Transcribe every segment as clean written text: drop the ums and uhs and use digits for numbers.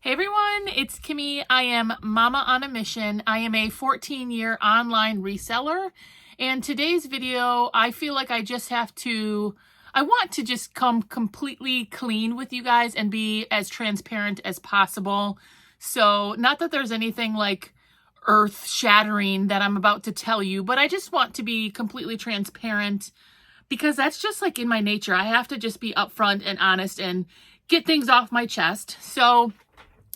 Hey everyone, it's Kimmy. I am Mama on a Mission. I am a 14-year online reseller. And today's video, I feel like I want to just come completely clean with you guys and be as transparent as possible. So not that there's anything like earth-shattering that I'm about to tell you, but I just want to be completely transparent because that's just like in my nature. I have to just be upfront and honest and get things off my chest. So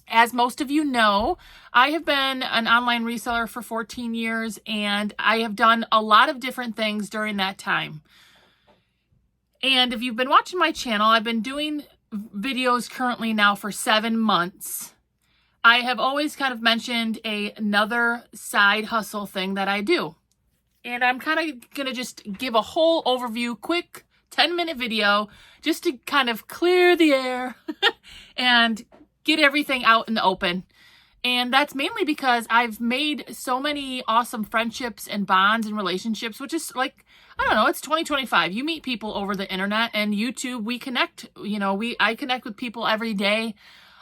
as most of you know, I have been an online reseller for 14 years and I have done a lot of different things during that time. And if you've been watching my channel, I've been doing videos currently now for 7 months. I have always kind of mentioned another side hustle thing that I do. And I'm kind of going to just give a whole overview, quick 10-minute video, just to kind of clear the air and get everything out in the open. And that's mainly because I've made so many awesome friendships and bonds and relationships, which is like, I don't know, it's 2025. You meet people over the internet and YouTube, we connect, I connect with people every day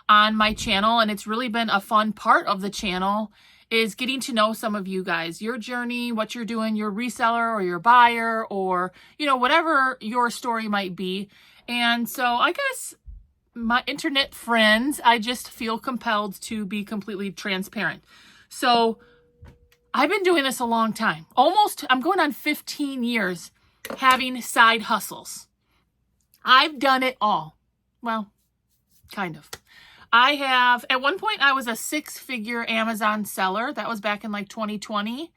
on my channel. And it's really been a fun part of the channel is getting to know some of you guys, your journey, what you're doing, your reseller or your buyer, or, whatever your story might be. And so I guess my internet friends, I just feel compelled to be completely transparent. So I've been doing this a long time. I'm going on 15 years having side hustles. I've done it all. Well, kind of. At one point, I was a 6-figure Amazon seller. That was back in like 2020.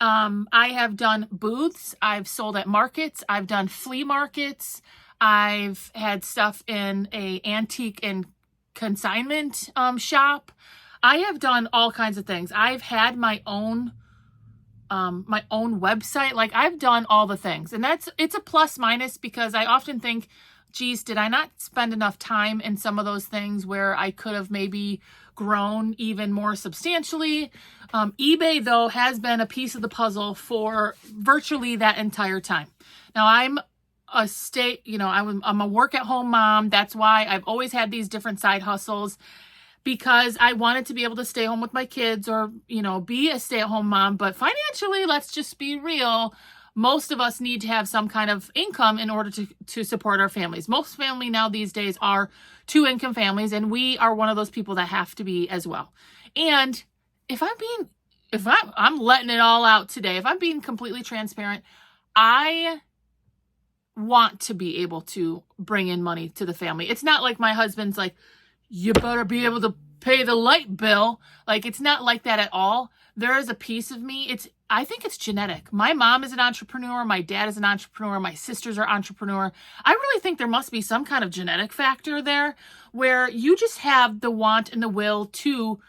I have done booths. I've sold at markets. I've done flea markets. I've had stuff in a antique and consignment shop. I have done all kinds of things. I've had my own website. Like I've done all the things, and it's a plus minus because I often think, geez, did I not spend enough time in some of those things where I could have maybe grown even more substantially? eBay though has been a piece of the puzzle for virtually that entire time. Now I'm a work-at-home mom. That's why I've always had these different side hustles, because I wanted to be able to stay home with my kids or, be a stay-at-home mom. But financially, let's just be real. Most of us need to have some kind of income in order to support our families. Most family now these days are 2-income families, and we are one of those people that have to be as well. And I'm letting it all out today. If I'm being completely transparent, I want to be able to bring in money to the family. It's not like my husband's like, you better be able to pay the light bill. Like, it's not like that at all. There is a piece of me. I think it's genetic. My mom is an entrepreneur. My dad is an entrepreneur. My sisters are entrepreneur. I really think there must be some kind of genetic factor there where you just have the want and the will to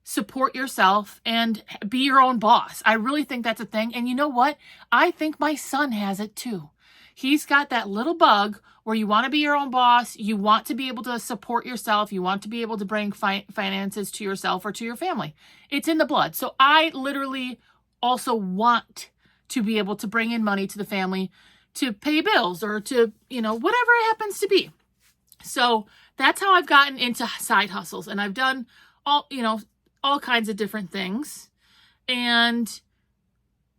support yourself and be your own boss. I really think that's a thing. And you know what? I think my son has it too. He's got that little bug where you want to be your own boss. You want to be able to support yourself. You want to be able to bring finances to yourself or to your family. It's in the blood. So I literally also want to be able to bring in money to the family to pay bills or to, whatever it happens to be. So that's how I've gotten into side hustles. And I've done all kinds of different things. And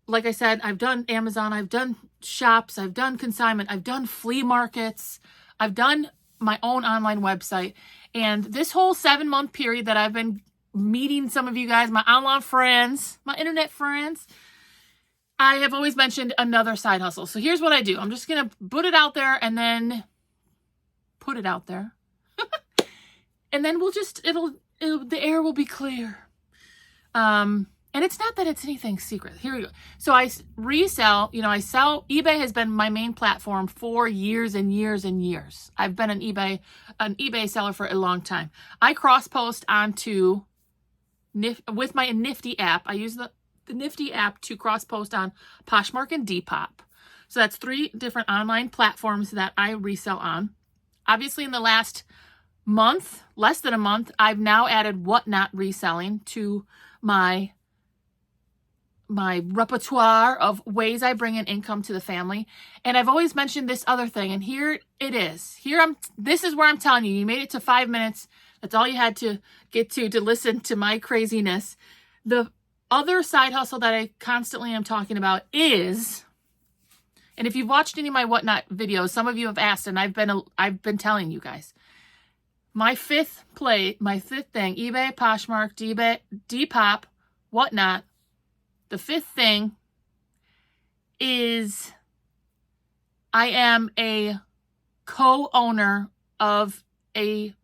like I said, I've done Amazon, I've done shops, I've done consignment, I've done flea markets, I've done my own online website. And this whole 7-month period that I've been meeting some of you guys, my online friends, my internet friends, I have always mentioned another side hustle. So here's what I do. I'm just going to put it out there and then put it out there. And then the air will be clear. And it's not that it's anything secret. Here we go. So I resell, eBay has been my main platform for years and years and years. I've been an eBay seller for a long time. I cross-post onto, with my Nifty app. I use the Nifty app to cross-post on Poshmark and Depop. So that's 3 different online platforms that I resell on. Obviously in the last month, less than a month, I've now added Whatnot Reselling to my repertoire of ways I bring in income to the family. And I've always mentioned this other thing, and here it is. This is where I'm telling you, you made it to 5 minutes. That's all you had to get to listen to my craziness. The other side hustle that I constantly am talking about is, and if you've watched any of my whatnot videos, some of you have asked, and I've been telling you guys, my fifth thing, eBay, Poshmark, Depop, whatnot. The fifth thing is I am a co-owner of a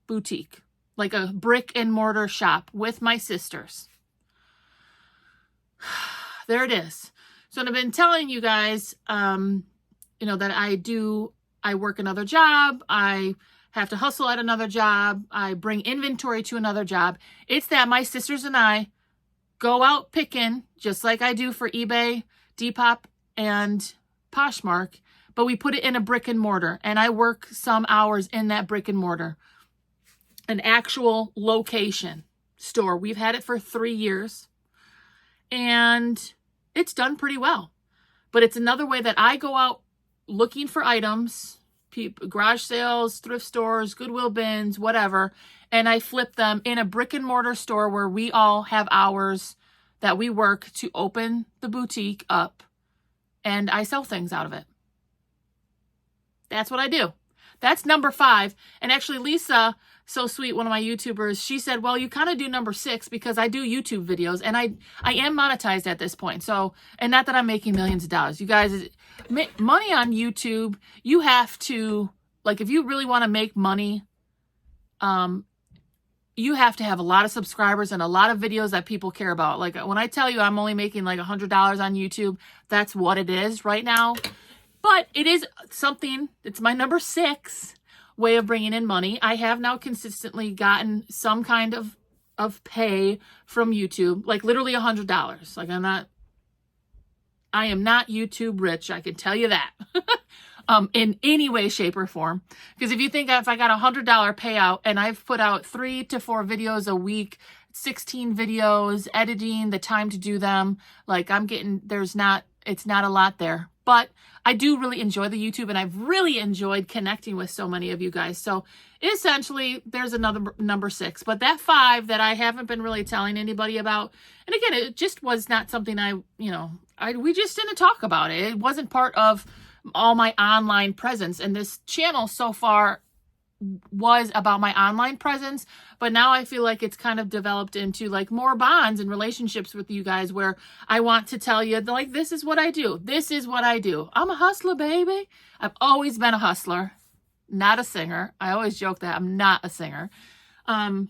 boutique, like a brick and mortar shop with my sisters. There it is. So I've been telling you guys, that I work another job. I have to hustle at another job. I bring inventory to another job. It's that my sisters and I go out picking, just like I do for eBay, Depop, and Poshmark, but we put it in a brick and mortar, and I work some hours in that brick and mortar, an actual location store. We've had it for 3 years, and it's done pretty well. But it's another way that I go out looking for items, garage sales, thrift stores, Goodwill bins, whatever, and I flip them in a brick and mortar store where we all have hours that we work to open the boutique up, and I sell things out of it. That's what I do. That's number 5. And actually, Lisa, so sweet, one of my YouTubers, she said, well, you kind of do number 6 because I do YouTube videos, and I am monetized at this point. So, and not that I'm making millions of dollars. You guys, money on YouTube, you have to, like, if you really want to make money, you have to have a lot of subscribers and a lot of videos that people care about. Like, when I tell you I'm only making like $100 on YouTube, that's what it is right now. But it is something, it's my number 6 way of bringing in money. I have now consistently gotten some kind of pay from YouTube, like literally $100. Like, I am not YouTube rich, I can tell you that. In any way, shape, or form. Because if you think if I got $100 payout and I've put out 3 to 4 videos a week, 16 videos, editing, the time to do them, like I'm getting, it's not a lot there. But I do really enjoy the YouTube, and I've really enjoyed connecting with so many of you guys. So essentially, there's another number 6. But that 5 that I haven't been really telling anybody about, and again, it just was not something we just didn't talk about it. It wasn't part of all my online presence. And this channel so far was about my online presence, but now I feel like it's kind of developed into like more bonds and relationships with you guys, where I want to tell you, like, this is what I do. This is what I do. I'm a hustler, baby. I've always been a hustler, not a singer. I always joke that I'm not a singer. And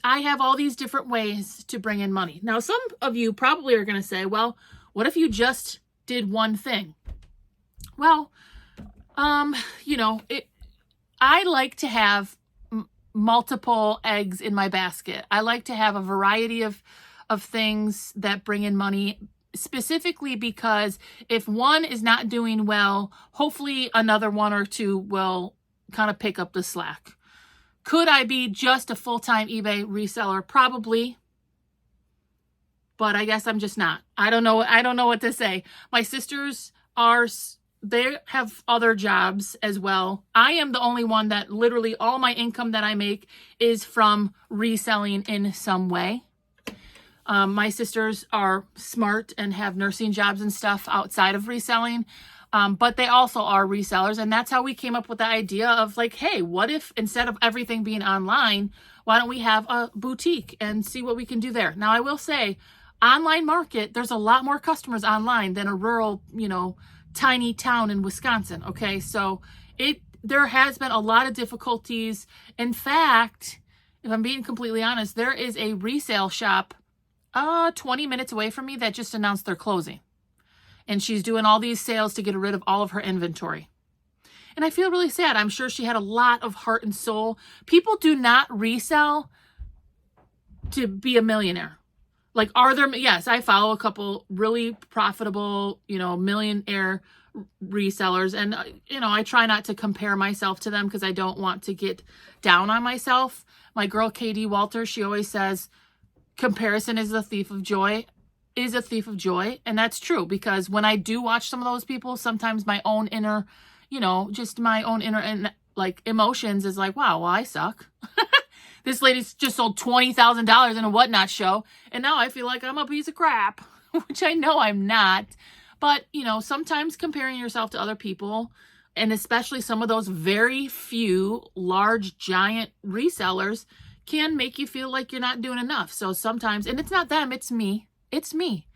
I have all these different ways to bring in money. Now, some of you probably are going to say, well, what if you just did one thing? Well, I like to have multiple eggs in my basket. I like to have a variety of things that bring in money, specifically because if one is not doing well, hopefully another one or two will kind of pick up the slack. Could I be just a full-time eBay reseller? Probably. But I guess I'm just not. I don't know what to say. My sisters they have other jobs as well. I am the only one that literally all my income that I make is from reselling in some way. My sisters are smart and have nursing jobs and stuff outside of reselling. But they also are resellers. And that's how we came up with the idea of like, hey, what if instead of everything being online, why don't we have a boutique and see what we can do there? Now, I will say, online market, there's a lot more customers online than a rural, tiny town in Wisconsin. Okay. So there has been a lot of difficulties. In fact, if I'm being completely honest, there is a resale shop 20 minutes away from me that just announced they're closing. And she's doing all these sales to get rid of all of her inventory. And I feel really sad. I'm sure she had a lot of heart and soul. People do not resell to be a millionaire. Like, yes, I follow a couple really profitable, millionaire resellers. And, I try not to compare myself to them because I don't want to get down on myself. My girl, Katie Walter, she always says, comparison is a thief of joy. And that's true, because when I do watch some of those people, sometimes my own inner, and like emotions is like, wow, well, I suck. This lady's just sold $20,000 in a whatnot show, and now I feel like I'm a piece of crap, which I know I'm not. But, you know, sometimes comparing yourself to other people, and especially some of those very few large, giant resellers, can make you feel like you're not doing enough. So sometimes, and it's not them, it's me. It's me.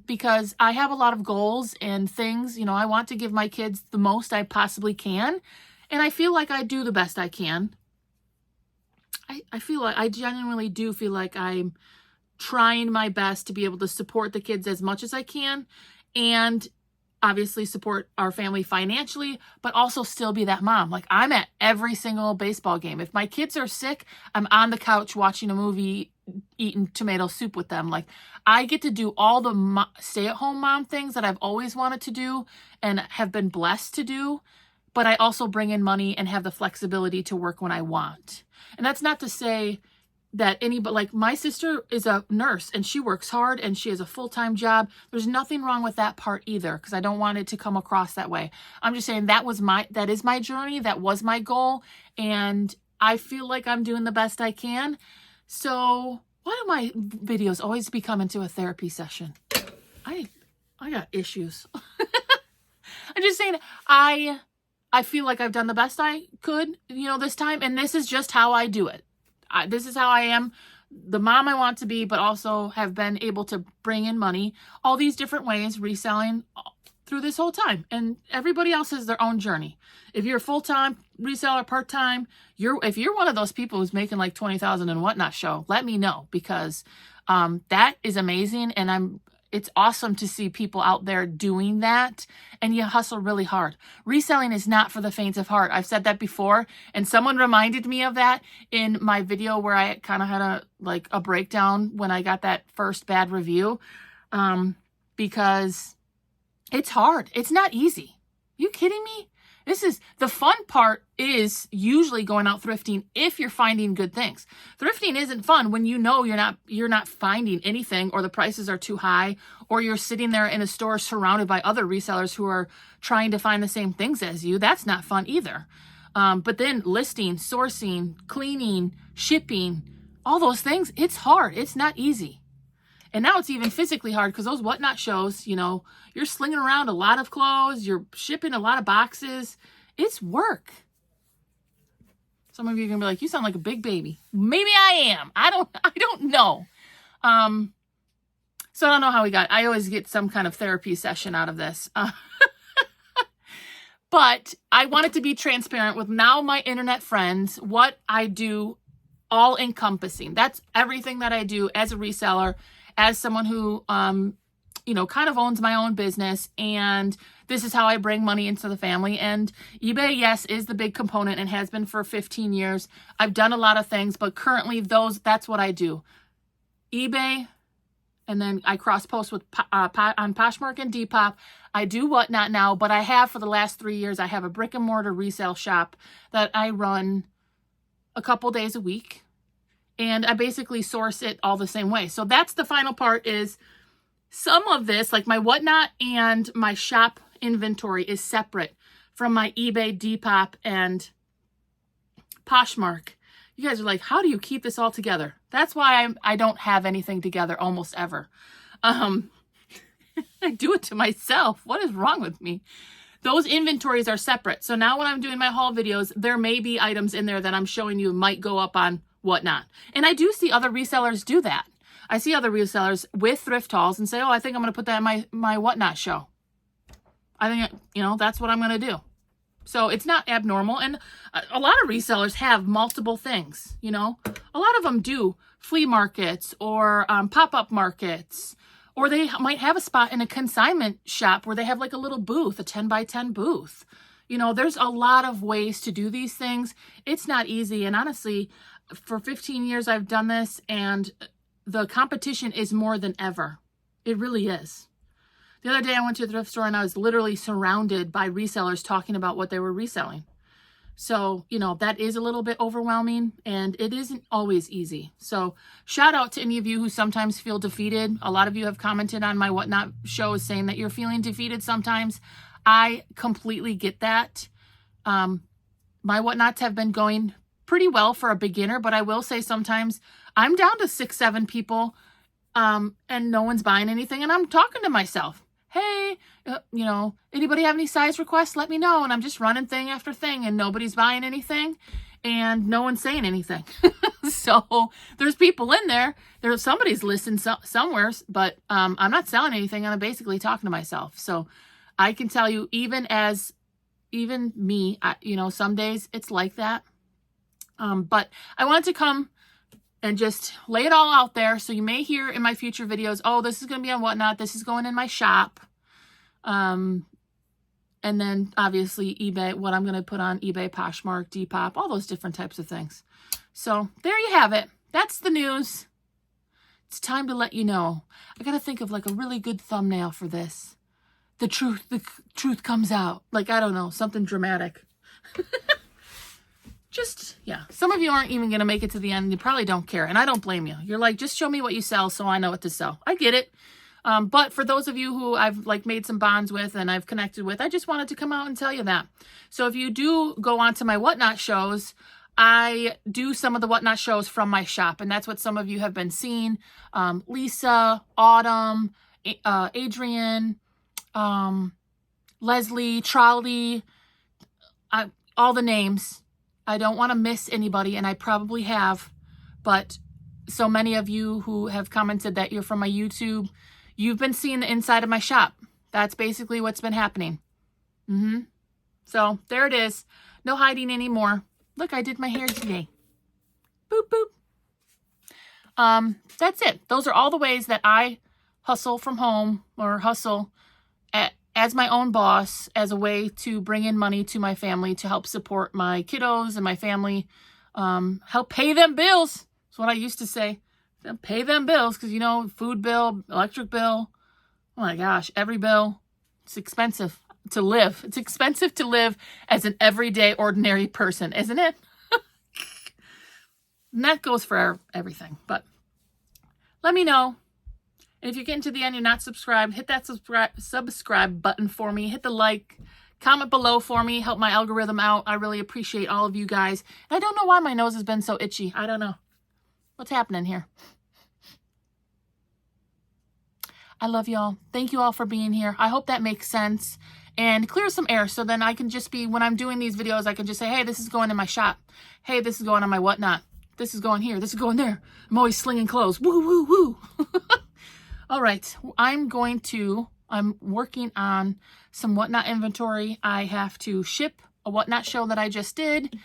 Because I have a lot of goals and things, you know, I want to give my kids the most I possibly can. And I feel like I do the best I can. I feel like I genuinely do feel like I'm trying my best to be able to support the kids as much as I can, and obviously support our family financially, but also still be that mom. Like, I'm at every single baseball game. If my kids are sick, I'm on the couch watching a movie, eating tomato soup with them. Like, I get to do all the stay-at-home mom things that I've always wanted to do and have been blessed to do, but I also bring in money and have the flexibility to work when I want. And that's not to say that anybody, like my sister is a nurse and she works hard and she has a full-time job. There's nothing wrong with that part either, because I don't want it to come across that way. I'm just saying that is my journey. That was my goal. And I feel like I'm doing the best I can. So why do my videos always become into a therapy session? I got issues. I'm just saying, I feel like I've done the best I could, you know, this time. And this is just how I do it. This is how I am, the mom I want to be, but also have been able to bring in money all these different ways, reselling through this whole time. And everybody else has their own journey. If you're a full-time reseller, part-time, if you're one of those people who's making like 20,000 and whatnot show, let me know, because that is amazing. And it's awesome to see people out there doing that, and you hustle really hard. Reselling is not for the faint of heart. I've said that before, and someone reminded me of that in my video where I kind of had a breakdown when I got that first bad review, because it's hard. It's not easy. You kidding me? The fun part is usually going out thrifting if you're finding good things. Thrifting isn't fun when you know you're not finding anything, or the prices are too high, or you're sitting there in a store surrounded by other resellers who are trying to find the same things as you. That's not fun either. But then listing, sourcing, cleaning, shipping, all those things, it's hard. It's not easy. And now it's even physically hard, because those whatnot shows, you know, you're slinging around a lot of clothes, you're shipping a lot of boxes. It's work. Some of you are going to be like, you sound like a big baby. Maybe I am. I don't know. So I don't know how I always get some kind of therapy session out of this. But I wanted to be transparent with now my internet friends, what I do, all encompassing. That's everything that I do as a reseller, as someone who, you know, kind of owns my own business, and this is how I bring money into the family. And eBay, yes, is the big component and has been for 15 years. I've done a lot of things, but currently that's what I do. eBay, and then I cross-post with on Poshmark and Depop. I do whatnot now, but I have for the last 3 years, I have a brick and mortar resale shop that I run a couple days a week. And I basically source it all the same way. So that's the final part, is some of this, like my whatnot and my shop inventory, is separate from my eBay, Depop, and Poshmark. You guys are like, how do you keep this all together? That's why I don't have anything together almost ever. I do it to myself. What is wrong with me? Those inventories are separate. So now when I'm doing my haul videos, there may be items in there that I'm showing you might go up on whatnot. And I do see other resellers do that. I see other resellers with thrift hauls and say, oh, I think I'm going to put that in my whatnot show. I think, you know, that's what I'm going to do. So it's not abnormal. And a lot of resellers have multiple things, you know. A lot of them do flea markets or pop-up markets, or they might have a spot in a consignment shop where they have like a little booth, a 10 by 10 booth. You know, there's a lot of ways to do these things. It's not easy. And honestly, for 15 years I've done this, and the competition is more than ever. It really is. The other day I went to a thrift store and I was literally surrounded by resellers talking about what they were reselling. So, you know, that is a little bit overwhelming, and it isn't always easy. So shout out to any of you who sometimes feel defeated. A lot of you have commented on my whatnot shows saying that you're feeling defeated sometimes. I completely get that. my whatnots have been going pretty well for a beginner, but I will say sometimes I'm down to 6, 7 people, and no one's buying anything, and I'm talking to myself. Hey, anybody have any size requests? Let me know. And I'm just running thing after thing, and nobody's buying anything, and no one's saying anything. So there's people in there. Somebody's listening somewhere, but I'm not selling anything, and I'm basically talking to myself. So I can tell you, even me, some days it's like that. But I wanted to come and just lay it all out there. So you may hear in my future videos, oh, this is going to be on Whatnot. This is going in my shop. And then obviously eBay, what I'm going to put on eBay, Poshmark, Depop, all those different types of things. So there you have it. That's the news. It's time to let you know. I got to think of like a really good thumbnail for this. The truth comes out. Like, I don't know, something dramatic. Yeah, some of you aren't even going to make it to the end. You probably don't care, and I don't blame you. You're like, just show me what you sell so I know what to sell. I get it. But for those of you who I've like made some bonds with and I've connected with, I just wanted to come out and tell you that. So if you do go on to my Whatnot shows, I do some of the Whatnot shows from my shop, and that's what some of you have been seeing. Lisa, Autumn, Adrian, Leslie, Charlie, all the names. I don't want to miss anybody, and I probably have, but so many of you who have commented that you're from my YouTube, you've been seeing the inside of my shop. That's basically what's been happening. So there it is. No hiding anymore. Look, I did my hair today. Boop, boop. That's it. Those are all the ways that I hustle from home, or hustle as my own boss, as a way to bring in money to my family to help support my kiddos and my family, help pay them bills. That's what I used to say. Pay them bills, because, food bill, electric bill, oh my gosh, every bill. It's expensive to live. It's expensive to live as an everyday, ordinary person, isn't it? And that goes for everything. But let me know. And if you're getting to the end, you're not subscribed, hit that subscribe button for me. Hit the like, comment below for me. Help my algorithm out. I really appreciate all of you guys. And I don't know why my nose has been so itchy. I don't know. What's happening here? I love y'all. Thank you all for being here. I hope that makes sense and clear some air, so then I can just be, when I'm doing these videos, I can just say, hey, this is going in my shop. Hey, this is going on my Whatnot. This is going here. This is going there. I'm always slinging clothes. Woo, woo, woo. All right. I'm working on some Whatnot inventory. I have to ship a Whatnot show that I just did.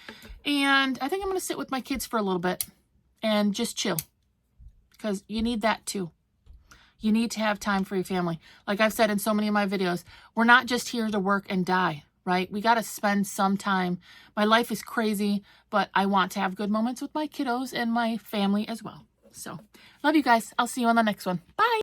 And I think I'm going to sit with my kids for a little bit and just chill, because you need that too. You need to have time for your family. Like I've said in so many of my videos, we're not just here to work and die, right? We got to spend some time. My life is crazy, but I want to have good moments with my kiddos and my family as well. So love you guys. I'll see you on the next one. Bye.